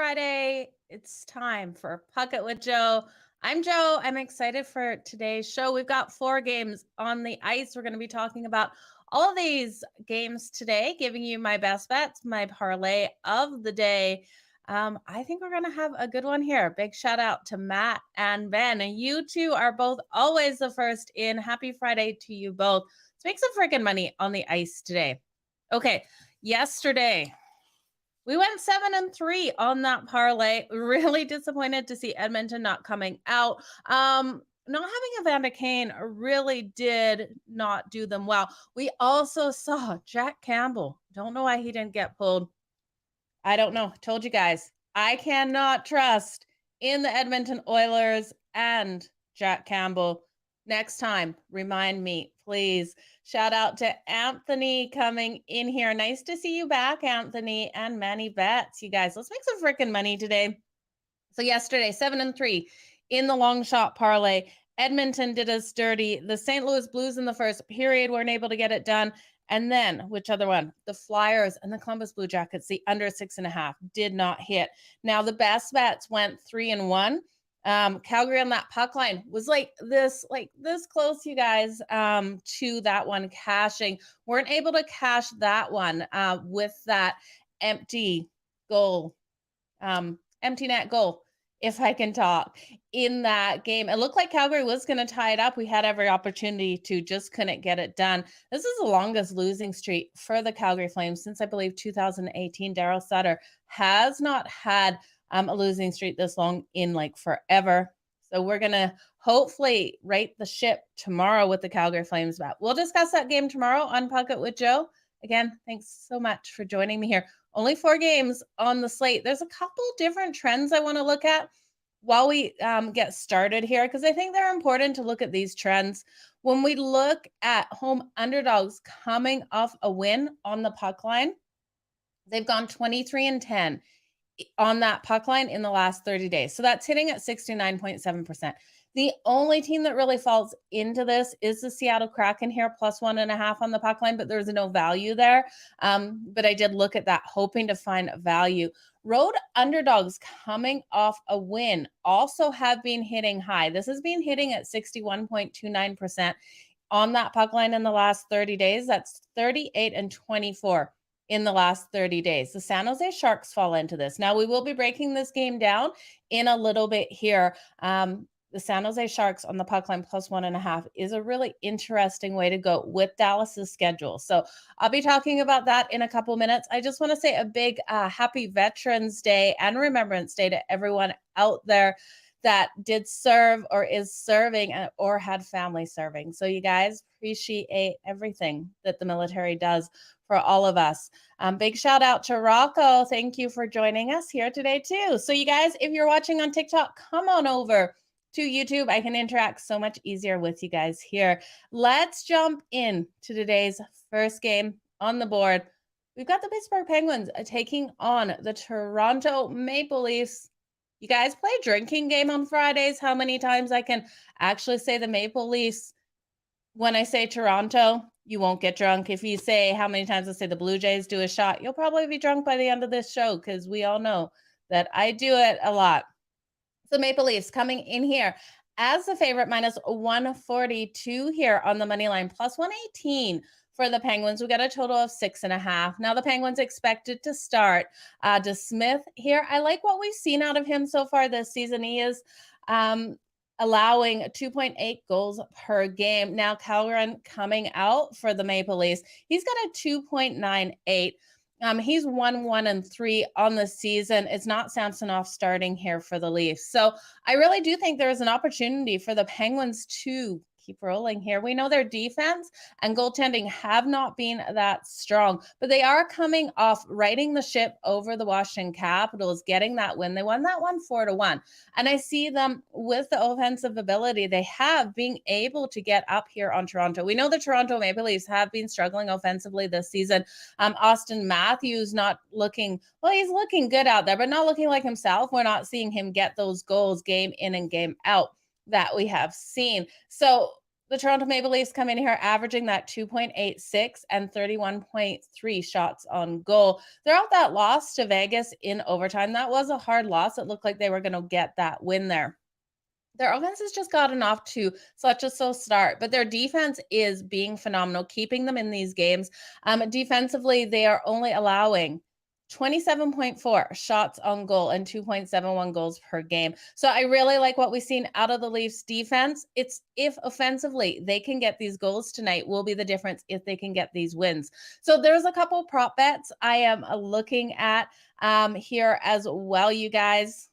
Friday. It's time for Puck It with Joe. I'm Joe. I'm excited for today's show. We've got 4 games on the ice. We're going to be talking about all of these games today, giving you my best bets, my parlay of the day. I think we're going to have a good one here. Big shout out to Matt and Ben. And you two are both always the first in. Happy Friday to you both. Let's make some freaking money on the ice today. Okay, yesterday we went 7-3 on that parlay. Really disappointed to see Edmonton not coming out. Not having Evander Kane really did not do them well. We also saw Jack Campbell. Don't know why he didn't get pulled. I don't know. Told you guys, I cannot trust in the Edmonton Oilers and Jack Campbell. Next time, remind me, please. Shout out to Anthony coming in here. Nice to see you back, Anthony, and Manny Betts. You guys, let's make some freaking money today. So yesterday, 7-3 in the long shot parlay. Edmonton did us dirty. The St. Louis Blues in the first period weren't able to get it done. And then, which other one? The Flyers and the Columbus Blue Jackets, the under 6.5 did not hit. Now, the best bets went 3-1. Calgary on that puck line was like this close, you guys, to that one cashing. Weren't able to cash that one with that empty net goal, if I can talk, in that game. It looked like Calgary was going to tie it up. We had every opportunity to, just couldn't get it done. This is the longest losing streak for the Calgary Flames since, I believe, 2018. Daryl Sutter has not had a losing streak this long in like forever. So we're going to hopefully right the ship tomorrow with the Calgary Flames back. We'll discuss that game tomorrow on Puck It with Joe. Again, thanks so much for joining me here. Only 4 games on the slate. There's a couple different trends I want to look at while we get started here, because I think they're important to look at these trends. When we look at home underdogs coming off a win on the puck line, they've gone 23-10 on that puck line in the last 30 days. So that's hitting at 69.7%. The only team that really falls into this is the Seattle Kraken here, plus 1.5 on the puck line, but there's no value there. But I did look at that, hoping to find value. Road underdogs coming off a win also have been hitting high. This has been hitting at 61.29% on that puck line in the last 30 days. That's 38-24. in the last 30 days. The San Jose Sharks fall into this. Now, we will be breaking this game down in a little bit here. The San Jose Sharks on the puck line plus 1.5 is a really interesting way to go with Dallas's schedule. So I'll be talking about that in a couple minutes. I just want to say a big happy Veterans Day and Remembrance Day to everyone out there that did serve or is serving or had family serving. So you guys, appreciate everything that the military does for all of us. Big shout out to Rocco. Thank you for joining us here today too. So you guys, if you're watching on TikTok, come on over to YouTube. I can interact so much easier with you guys here. Let's jump in to today's first game on the board. We've got the Pittsburgh Penguins taking on the Toronto Maple Leafs. You guys play drinking game on Fridays? How many times I can actually say the Maple Leafs? When I say Toronto, you won't get drunk. If you say how many times I say the Blue Jays do a shot, you'll probably be drunk by the end of this show, because we all know that I do it a lot. So Maple Leafs coming in here as the favorite, minus 142 here on the money line, plus 118 for the Penguins. We got a total of 6.5. Now the Penguins expected to start DeSmith here. I like what we've seen out of him so far this season. He is allowing 2.8 goals per game. Now Calgren coming out for the Maple Leafs. He's got a 2.98. He's 1-1-3 on the season. It's not Samsonov starting here for the Leafs. So I really do think there is an opportunity for the Penguins to keep rolling here. We know their defense and goaltending have not been that strong, but they are coming off riding the ship over the Washington Capitals, getting that win. They won that one 4-1. And I see them with the offensive ability they have, being able to get up here on Toronto. We know the Toronto Maple Leafs have been struggling offensively this season. Austin Matthews not looking, well, he's looking good out there, but not looking like himself. We're not seeing him get those goals game in and game out that we have seen. So The Toronto Maple Leafs come in here averaging that 2.86 and 31.3 shots on goal. They're out that loss to Vegas in overtime. That was a hard loss. It looked like they were going to get that win there. Their offense has just gotten off to such a slow start, but their defense is being phenomenal, keeping them in these games. Defensively, they are only allowing 27.4 shots on goal and 2.71 goals per game. So I really like what we've seen out of the Leafs defense. It's if offensively they can get these goals tonight will be the difference if they can get these wins. So there's a couple prop bets I am looking at here as well, you guys,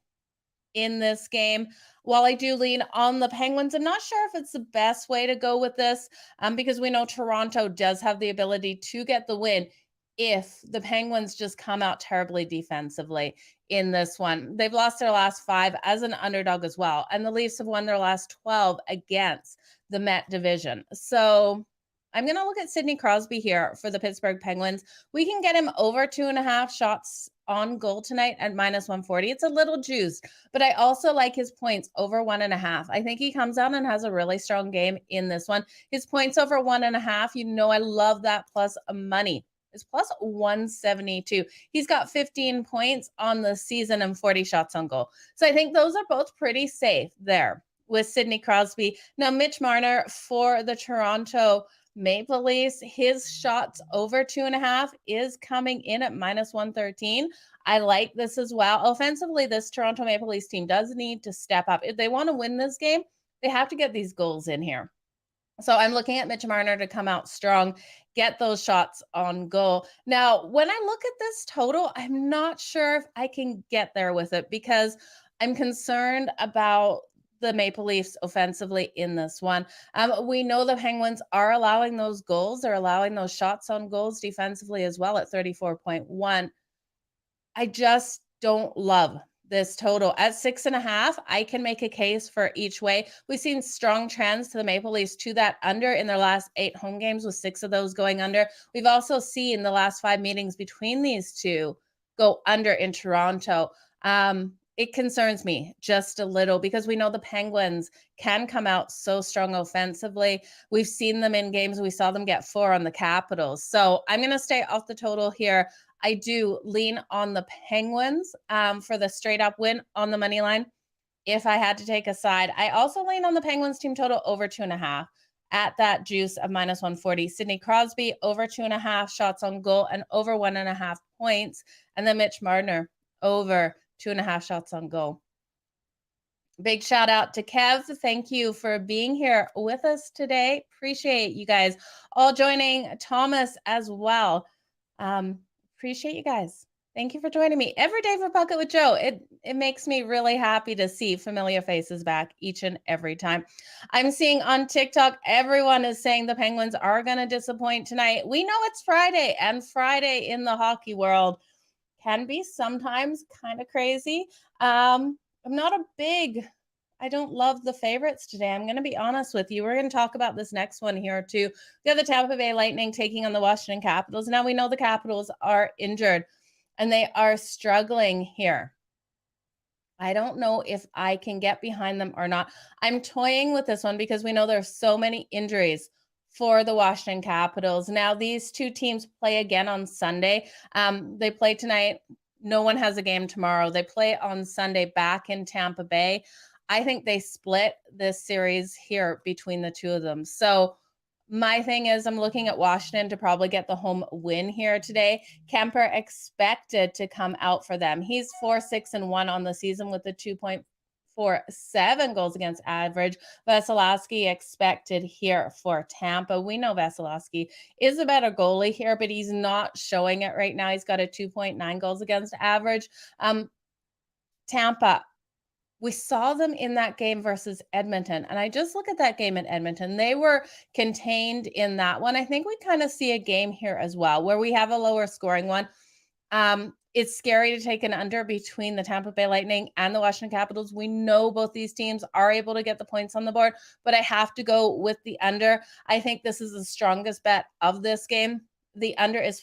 in this game. While I do lean on the Penguins, I'm not sure if it's the best way to go with this because we know Toronto does have the ability to get the win if the Penguins just come out terribly defensively in this one. They've lost their last 5 as an underdog as well, and the Leafs have won their last 12 against the Met division. So I'm going to look at Sidney Crosby here for the Pittsburgh Penguins. We can get him over 2.5 shots on goal tonight at -140. It's a little juiced, but I also like his points over 1.5. I think he comes out and has a really strong game in this one. His points over 1.5, you know, I love that plus money. It's plus 172. He's got 15 points on the season and 40 shots on goal. So I think those are both pretty safe there with Sidney Crosby. Now, Mitch Marner for the Toronto Maple Leafs, his shots over 2.5 is coming in at -113. I like this as well. Offensively, this Toronto Maple Leafs team does need to step up. If they want to win this game, they have to get these goals in here. So I'm looking at Mitch Marner to come out strong, get those shots on goal. Now, when I look at this total, I'm not sure if I can get there with it because I'm concerned about the Maple Leafs offensively in this one. We know the Penguins are allowing those goals. They're allowing those shots on goals defensively as well at 34.1. I just don't love this total. At 6.5, I can make a case for each way. We've seen strong trends to the Maple Leafs to that under in their last 8 home games, with 6 of those going under. We've also seen the last 5 meetings between these two go under in Toronto. It concerns me just a little because we know the Penguins can come out so strong offensively. We've seen them in games. We saw them get 4 on the Capitals. So I'm going to stay off the total here. I do lean on the Penguins for the straight up win on the money line if I had to take a side. I also lean on the Penguins team total over 2.5 at that juice of -140. Sidney Crosby over 2.5 shots on goal and over 1.5 points. And then Mitch Marner over 2.5 shots on goal. Big shout out to Kev. Thank you for being here with us today. Appreciate you guys all joining. Thomas as well. Appreciate you guys. Thank you for joining me every day for Bucket with Joe. It makes me really happy to see familiar faces back each and every time. I'm seeing on TikTok, everyone is saying the Penguins are going to disappoint tonight. We know it's Friday, and Friday in the hockey world can be sometimes kind of crazy. I don't love the favorites today. I'm going to be honest with you. We're going to talk about this next one here too. We have the Tampa Bay Lightning taking on the Washington Capitals. Now we know the Capitals are injured and they are struggling here. I don't know if I can get behind them or not. I'm toying with this one because we know there's so many injuries for the Washington Capitals. Now, these two teams play again on Sunday. They play tonight. No one has a game tomorrow. They play on Sunday back in Tampa Bay. I think they split this series here between the two of them. So my thing is I'm looking at Washington to probably get the home win here today. Kemper expected to come out for them. He's 4-6-1 on the season with the 2.47 goals against average. Vasilevsky expected here for Tampa. We know Vasilevsky is a better goalie here, but he's not showing it right now. He's got a 2.9 goals against average. Tampa, we saw them in that game versus Edmonton. And I just look at that game in Edmonton. They were contained in that one. I think we kind of see a game here as well where we have a lower scoring one. It's scary to take an under between the Tampa Bay Lightning and the Washington Capitals. We know both these teams are able to get the points on the board, but I have to go with the under. I think this is the strongest bet of this game. The under is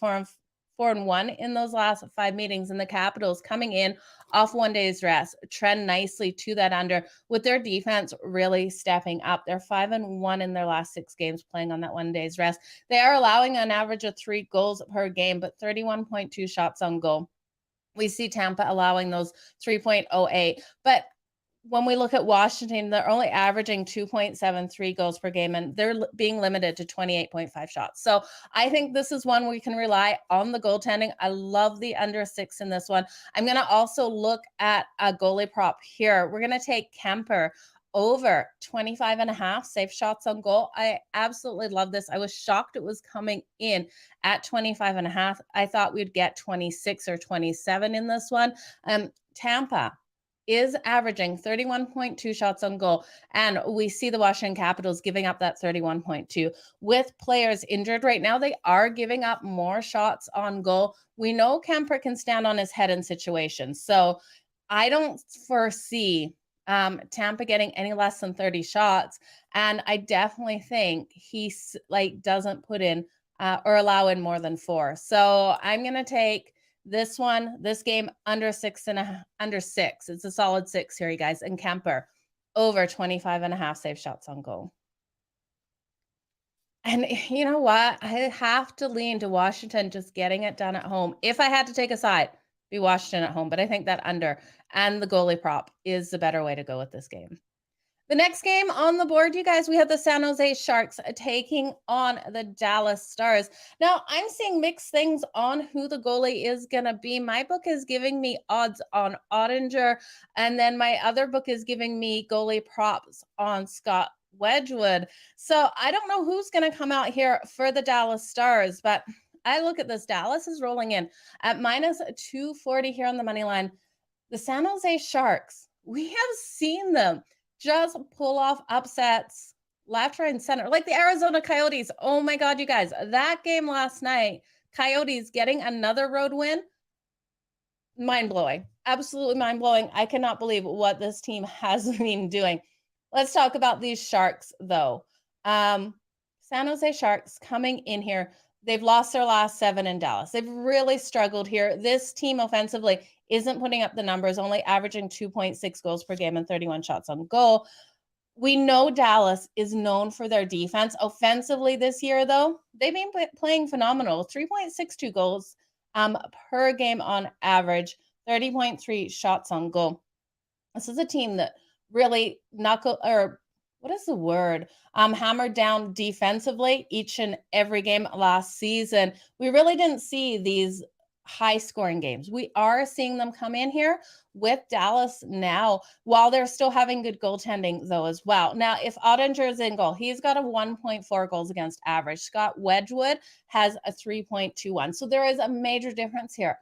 4-1 in those last 5 meetings, and the Capitals coming in off 1 day's rest trend nicely to that under, with their defense really stepping up. They're 5-1 in their last 6 games playing on that 1 day's rest. They are allowing an average of 3 goals per game, but 31.2 shots on goal. We see Tampa allowing those 3.08. But when we look at Washington, they're only averaging 2.73 goals per game, and they're being limited to 28.5 shots. So I think this is one we can rely on the goaltending. I love the under 6 in this one. I'm going to also look at a goalie prop here. We're going to take Kemper over 25.5 safe shots on goal. I absolutely love this. I was shocked it was coming in at 25.5. I thought we'd get 26 or 27 in this one. Tampa is averaging 31.2 shots on goal, and we see the Washington Capitals giving up that 31.2. With players injured right now, they are giving up more shots on goal. We know Kemper can stand on his head in situations, so I don't foresee Tampa getting any less than 30 shots, and I definitely think he's doesn't put in or allow in more than 4. So I'm going to take this game under 6 under 6. It's a solid 6 here, you guys. And Kemper over 25.5 safe shots on goal. And you know what? I have to lean to Washington just getting it done at home. If I had to take a side, be Washington at home. But I think that under and the goalie prop is the better way to go with this game. The next game on the board, you guys, we have the San Jose Sharks taking on the Dallas Stars. Now, I'm seeing mixed things on who the goalie is going to be. My book is giving me odds on Ottinger, and then my other book is giving me goalie props on Scott Wedgwood. So I don't know who's going to come out here for the Dallas Stars, but I look at this. Dallas is rolling in at minus 240 here on the money line. The San Jose Sharks, we have seen them just pull off upsets left, right, and center. Like the Arizona Coyotes. Oh my God, you guys. That game last night, Coyotes getting another road win. Mind-blowing. Absolutely mind-blowing. I cannot believe what this team has been doing. Let's talk about these Sharks, though. San Jose Sharks coming in here. They've lost their last 7 in Dallas. They've really struggled here. This team offensively isn't putting up the numbers, only averaging 2.6 goals per game and 31 shots on goal. We know Dallas is known for their defense. Offensively this year, though, they've been playing phenomenal. 3.62 goals per game on average, 30.3 shots on goal. This is a team that really hammered down defensively each and every game last season. We really didn't see these high scoring games. We are seeing them come in here with Dallas now, while they're still having good goaltending though as well. Now, if Ottinger is in goal, he's got a 1.4 goals against average. Scott Wedgwood has a 3.21. So there is a major difference here.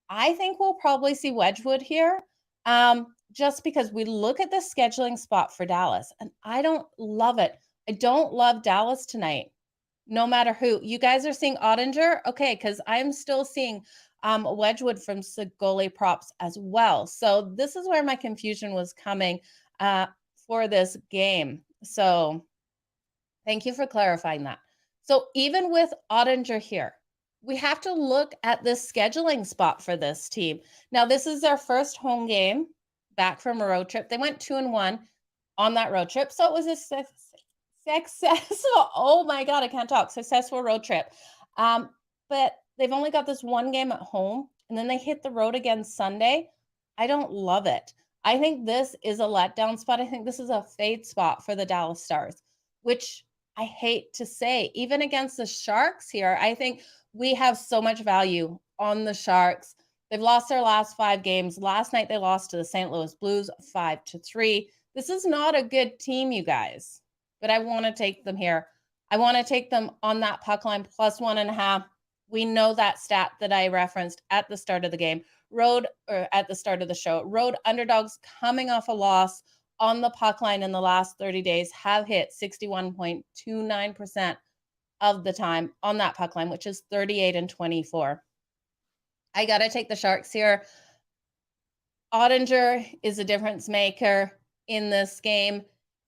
I think we'll probably see Wedgwood here. Just because we look at the scheduling spot for Dallas, and I don't love it. I don't love Dallas tonight, no matter who. You guys are seeing Ottinger? Okay, because I'm still seeing Wedgwood from goalie props as well. So this is where my confusion was coming for this game. So thank you for clarifying that. So even with Ottinger here, we have to look at this scheduling spot for this team. Now, this is their first home game back from a road trip. They went 2-1 on that road trip. So it was a successful, oh my God, I can't talk, successful road trip. But they've only got this one game at home, and then they hit the road again Sunday. I don't love it. I think this is a letdown spot. I think this is a fade spot for the Dallas Stars, which I hate to say. Even against the Sharks here, I think we have so much value on the Sharks. They've lost their last 5 games. Last night, they lost to the St. Louis Blues 5-3. This is not a good team, you guys, but I want to take them here. I want to take them on that puck line plus 1.5. We know that stat that I referenced at the start of the game. At the start of the show. Road underdogs coming off a loss on the puck line in the last 30 days have hit 61.29% of the time on that puck line, which is 38-24. I got to take the Sharks here. Ottinger is a difference maker in this game.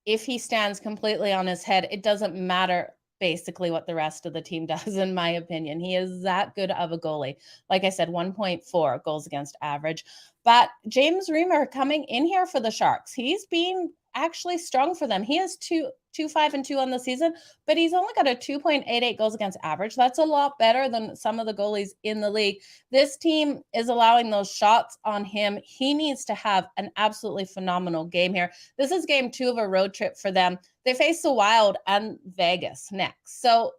If he stands completely on his head, it doesn't matter basically what the rest of the team does, in my opinion. He is that good of a goalie. Like I said, 1.4 goals against average. But James Reimer coming in here for the Sharks. He's been actually strong for them. He has 2.5-2 on the season, but he's only got a 2.88 goals against average. That's a lot better than some of the goalies in the league. This team is allowing those shots on him. He needs to have an absolutely phenomenal game here. This is game 2 of a road trip for them. They face the Wild and Vegas next. So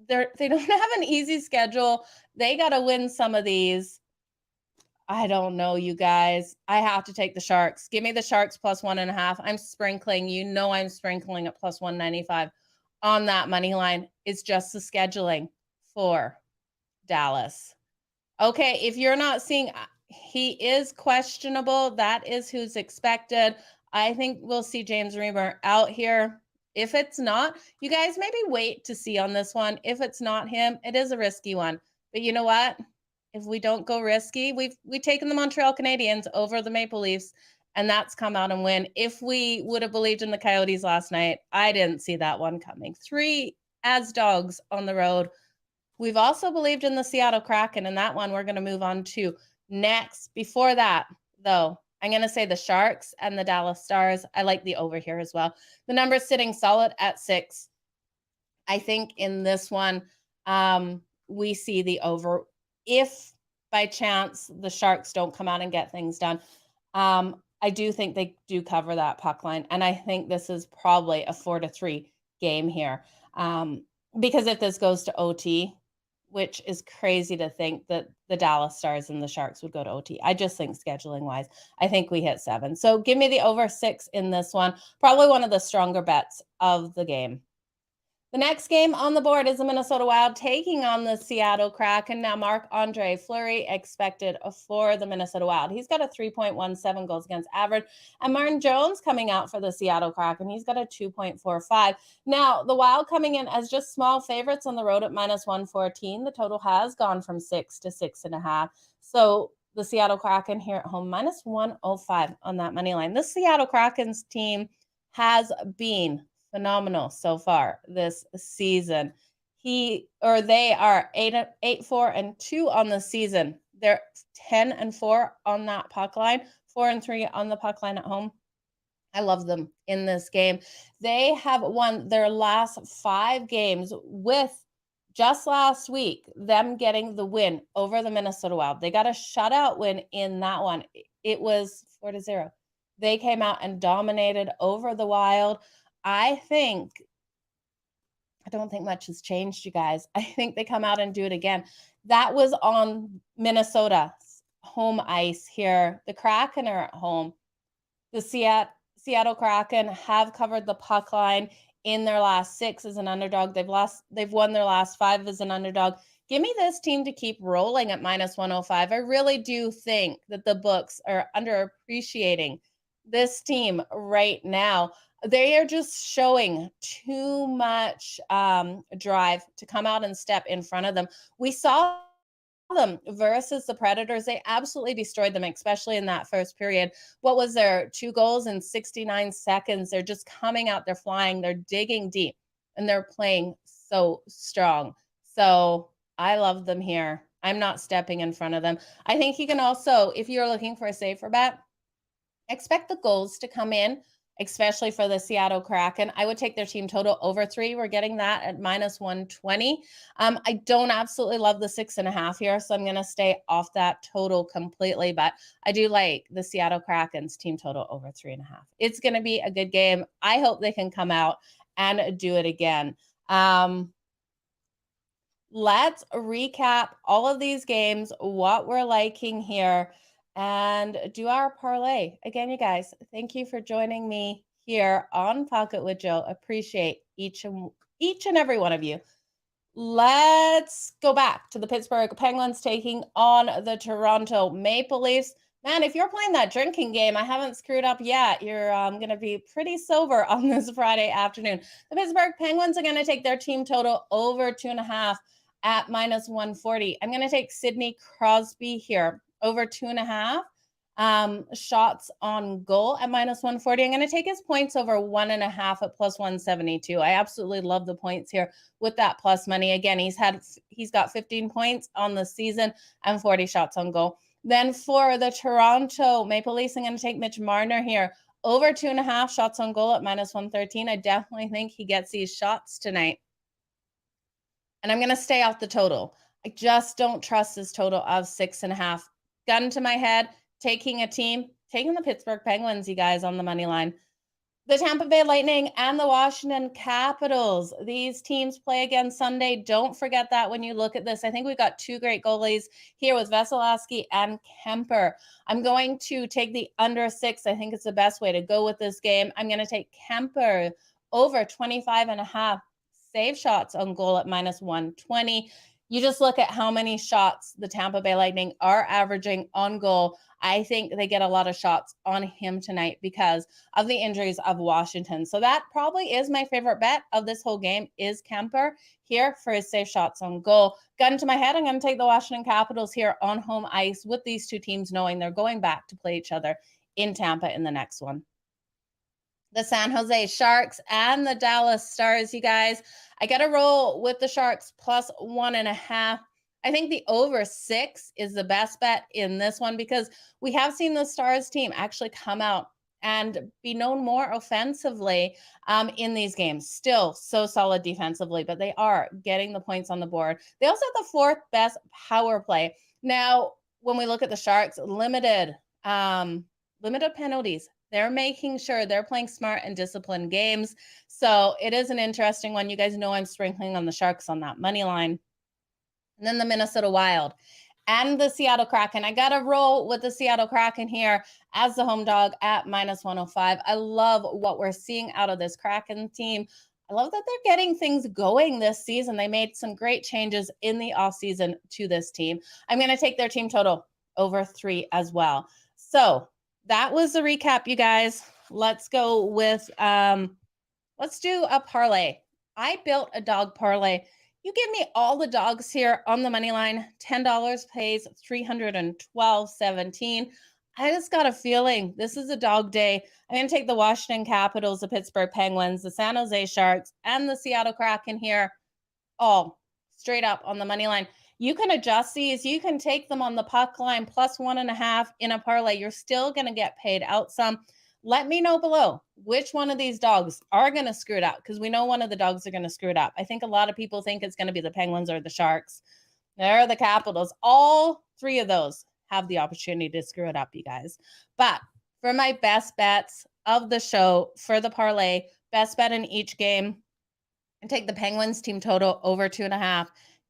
they don't have an easy schedule. They got to win some of these. I don't know, you guys. I have to take the Sharks. Give me the Sharks plus 1.5. I'm sprinkling. I'm sprinkling at plus 195 on that money line. It's just the scheduling for Dallas. Okay, if you're not seeing, he is questionable. That is who's expected. I think we'll see James Reimer out here. If it's not, you guys maybe wait to see on this one. If it's not him, it is a risky one. But you know what? If we don't go risky, we've taken the Montreal Canadiens over the Maple Leafs, and that's come out and win. If we would have believed in the Coyotes last night, I didn't see that one coming. 3 as dogs on the road. We've also believed in the Seattle Kraken, and that one we're going to move on to next. Before that, though, I'm going to say the Sharks and the Dallas Stars. I like the over here as well. The number's sitting solid at 6. I think in this one, we see the over. If by chance the Sharks don't come out and get things done, I do think they do cover that puck line. And I think this is probably a 4-3 game here. Because if this goes to OT, which is crazy to think that the Dallas Stars and the Sharks would go to OT. I just think scheduling wise, I think we hit 7. So give me the over 6 in this one. Probably one of the stronger bets of the game. The next game on the board is the Minnesota Wild taking on the Seattle Kraken. Now, Marc-Andre Fleury expected for the Minnesota Wild. He's got a 3.17 goals against average. And Martin Jones coming out for the Seattle Kraken. He's got a 2.45. Now, the Wild coming in as just small favorites on the road at minus 114. The total has gone from 6 to 6.5. So the Seattle Kraken here at home, minus 105 on that money line. This Seattle Kraken's team has been phenomenal so far this season. They are 8-4-2 on the season. They're 10-4 on that puck line, 4-3 on the puck line at home. I love them in this game. They have won their last 5 games, with just last week them getting the win over the Minnesota Wild. They got a shutout win in that one. It was 4-0. They came out and dominated over the Wild. I don't think much has changed, you guys. I think they come out and do it again. That was on Minnesota's home ice here. The Kraken are at home. The Seattle Kraken have covered the puck line in their last 6 as an underdog. They've won their last 5 as an underdog. Give me this team to keep rolling at minus 105. I really do think that the books are underappreciating this team right now. They are just showing too much drive to come out and step in front of them. We saw them versus the Predators. They absolutely destroyed them, especially in that first period. What was there? 2 goals in 69 seconds. They're just coming out. They're flying. They're digging deep, and they're playing so strong. So I love them here. I'm not stepping in front of them. I think you can also, if you're looking for a safer bet, expect the goals to come in, especially for the Seattle Kraken. I would take their team total over 3. We're getting that at minus 120. I don't absolutely love the 6.5 here, so I'm going to stay off that total completely, but I do like the Seattle Kraken's team total over 3.5. It's going to be a good game. I hope they can come out and do it again. Let's recap all of these games, what we're liking here, and do our parlay. Again, you guys, thank you for joining me here on Pocket with Joe. Appreciate each and every one of you. Let's go back to the Pittsburgh Penguins taking on the Toronto Maple Leafs. Man, if you're playing that drinking game, I haven't screwed up yet. You're going to be pretty sober on this Friday afternoon. The Pittsburgh Penguins are going to take their team total over 2.5 at minus 140. I'm going to take Sidney Crosby here over 2.5 Shots on goal at -140. I'm going to take his points over 1.5 at +172. I absolutely love the points here with that plus money. Again, he's got 15 points on the season and 40 shots on goal. Then for the Toronto Maple Leafs, I'm going to take Mitch Marner here over 2.5 shots on goal at -113. I definitely think he gets these shots tonight. And I'm going to stay off the total. I just don't trust this total of 6.5. Gun to my head, taking the Pittsburgh Penguins, you guys, on the money line. The Tampa Bay Lightning and the Washington Capitals. These teams play again Sunday. Don't forget that when you look at this. I think we've got two great goalies here with Vasilevsky and Kemper. I'm going to take the under 6. I think it's the best way to go with this game. I'm going to take Kemper over 25.5 save shots on goal at -120. You just look at how many shots the Tampa Bay Lightning are averaging on goal. I think they get a lot of shots on him tonight because of the injuries of Washington. So that probably is my favorite bet of this whole game is Kemper here for his safe shots on goal. Gun to my head, I'm going to take the Washington Capitals here on home ice with these two teams knowing they're going back to play each other in Tampa in the next one. The San Jose Sharks and the Dallas Stars, you guys. I got to roll with the Sharks plus 1.5. I think the over 6 is the best bet in this one because we have seen the Stars team actually come out and be known more offensively in these games. Still so solid defensively, but they are getting the points on the board. They also have the 4th best power play. Now, when we look at the Sharks, limited penalties. They're making sure they're playing smart and disciplined games. So it is an interesting one. You guys know I'm sprinkling on the Sharks on that money line. And then the Minnesota Wild and the Seattle Kraken. I got to roll with the Seattle Kraken here as the home dog at -105. I love what we're seeing out of this Kraken team. I love that they're getting things going this season. They made some great changes in the offseason to this team. I'm going to take their team total over 3 as well. So that was the recap, you guys. Let's go with, let's do a parlay. I built a dog parlay. You give me all the dogs here on the money line. $10 pays $312.17. I just got a feeling this is a dog day. I'm going to take the Washington Capitals, the Pittsburgh Penguins, the San Jose Sharks, and the Seattle Kraken here all straight up on the money line. You can adjust these. You can take them on the puck line plus 1.5 in a parlay. You're still going to get paid out some. Let me know below which one of these dogs are going to screw it up because we know one of the dogs are going to screw it up. I think a lot of people think it's going to be the Penguins or the Sharks. They're the Capitals. All 3 of those have the opportunity to screw it up, you guys. But for my best bets of the show for the parlay, best bet in each game, and take the Penguins team total over 2.5.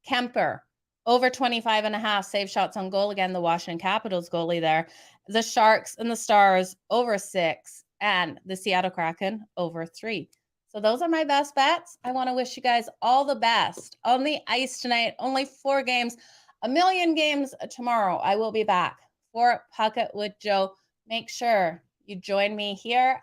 Kemper over 25.5 save shots on goal. Again, the Washington Capitals goalie there. The Sharks and the Stars over 6 and the Seattle Kraken over 3. So those are my best bets. I want to wish you guys all the best on the ice tonight. Only 4 games, a million games tomorrow. I will be back for Puckett with Joe. Make sure you join me here.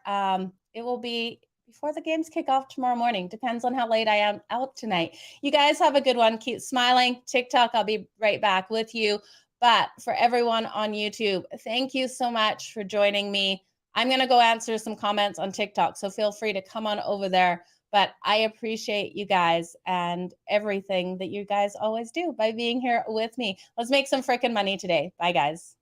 It will be before the games kick off tomorrow morning. Depends on how late I am out tonight. You guys have a good one. Keep smiling. TikTok, I'll be right back with you. But for everyone on YouTube, thank you so much for joining me. I'm going to go answer some comments on TikTok, so feel free to come on over there. But I appreciate you guys and everything that you guys always do by being here with me. Let's make some freaking money today. Bye, guys.